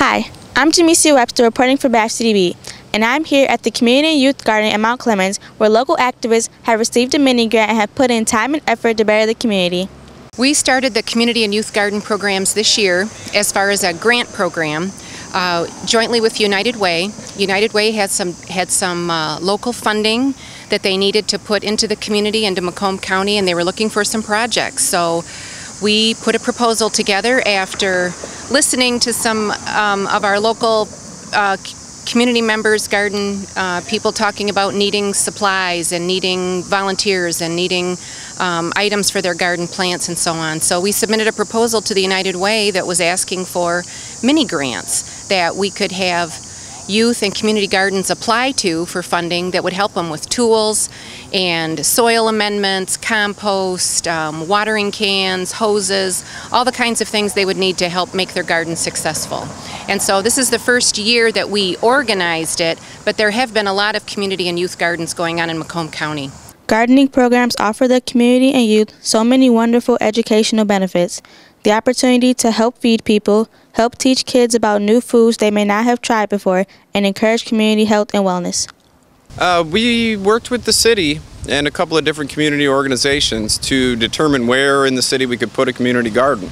Hi, I'm Jamecia Webster reporting for Varsity Beat, and I'm here at the Community Youth Garden in Mount Clemens, where local activists have received a mini grant and have put in time and effort to better the community. We started the Community and Youth Garden programs this year as far as a grant program jointly with United Way. United Way had some local funding that they needed to put into the community, into Macomb County, and they were looking for some projects. So we put a proposal together after listening to some of our local community members, garden people talking about needing supplies and needing volunteers and needing items for their garden plants and so on. So we submitted a proposal to the United Way that was asking for mini grants that we could have youth and community gardens apply to for funding that would help them with tools and soil amendments, compost, watering cans, hoses, all the kinds of things they would need to help make their garden successful. And so this is the first year that we organized it, but there have been a lot of community and youth gardens going on in Macomb County. Gardening programs offer the community and youth so many wonderful educational benefits. The opportunity to help feed people, help teach kids about new foods they may not have tried before, and encourage community health and wellness. We worked with the city and a couple of different community organizations to determine where in the city we could put a community garden.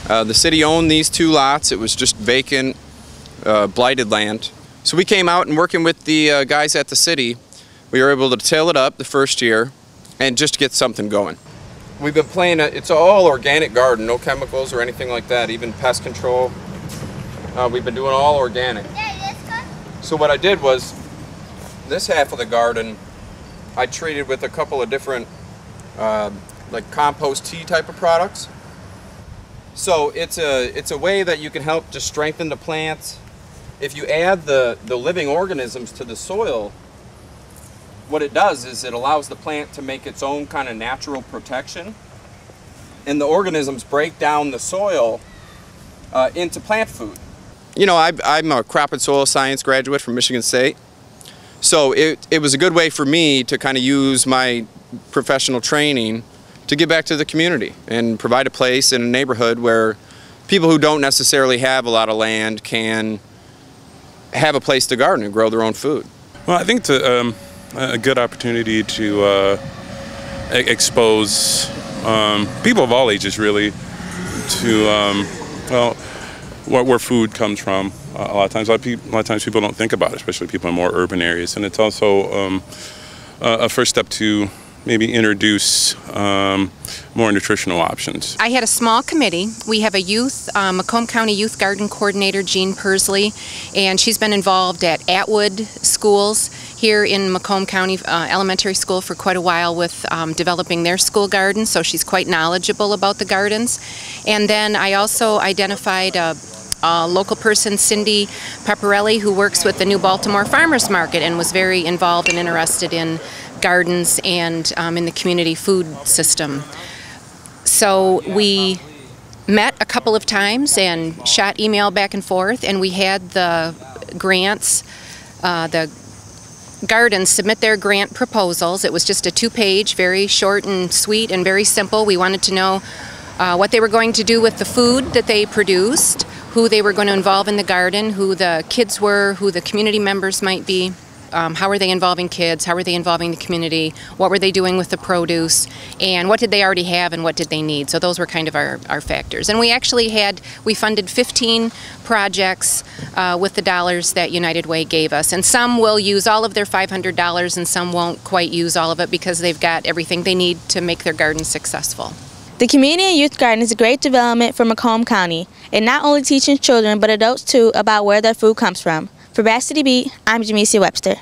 The city owned these two lots. It was just vacant, blighted land. So we came out and working with the guys at the city, we were able to till it up the first year and just get something going. We've been playing, it's all organic garden, no chemicals or anything like that, even pest control. We've been doing all organic. So what I did was, this half of the garden, I treated with a couple of different like compost tea type of products. So it's a way that you can help just strengthen the plants. If you add the living organisms to the soil, what it does is it allows the plant to make its own kind of natural protection, and the organisms break down the soil into plant food. You know, I'm a crop and soil science graduate from Michigan State, so it was a good way for me to kind of use my professional training to give back to the community and provide a place in a neighborhood where people who don't necessarily have a lot of land can have a place to garden and grow their own food. Well, I think it's a good opportunity to expose people of all ages, really, to well, where food comes from. A lot of times people don't think about it, especially people in more urban areas, and it's also a first step to maybe introduce more nutritional options. I had a small committee. We have a Macomb County Youth Garden Coordinator, Jean Persley, and she's been involved at Atwood schools here in Macomb County Elementary School for quite a while with developing their school gardens, so she's quite knowledgeable about the gardens. And then I also identified a local person, Cindy Pepparelli, who works with the New Baltimore Farmers Market and was very involved and interested in gardens and in the community food system. So we met a couple of times and shot email back and forth, and we had the grants, the gardens submit their grant proposals. It was just a 2-page, very short and sweet and very simple. We wanted to know what they were going to do with the food that they produced, who they were going to involve in the garden, who the kids were, who the community members might be. How are they involving kids? How are they involving the community? What were they doing with the produce? And what did they already have and what did they need? So those were kind of our factors. And we funded 15 projects with the dollars that United Way gave us. And some will use all of their $500 and some won't quite use all of it because they've got everything they need to make their garden successful. The Community and Youth Garden is a great development for Macomb County. It not only teaches children but adults too about where their food comes from. For Varsity Beat, I'm Jamecia Webster.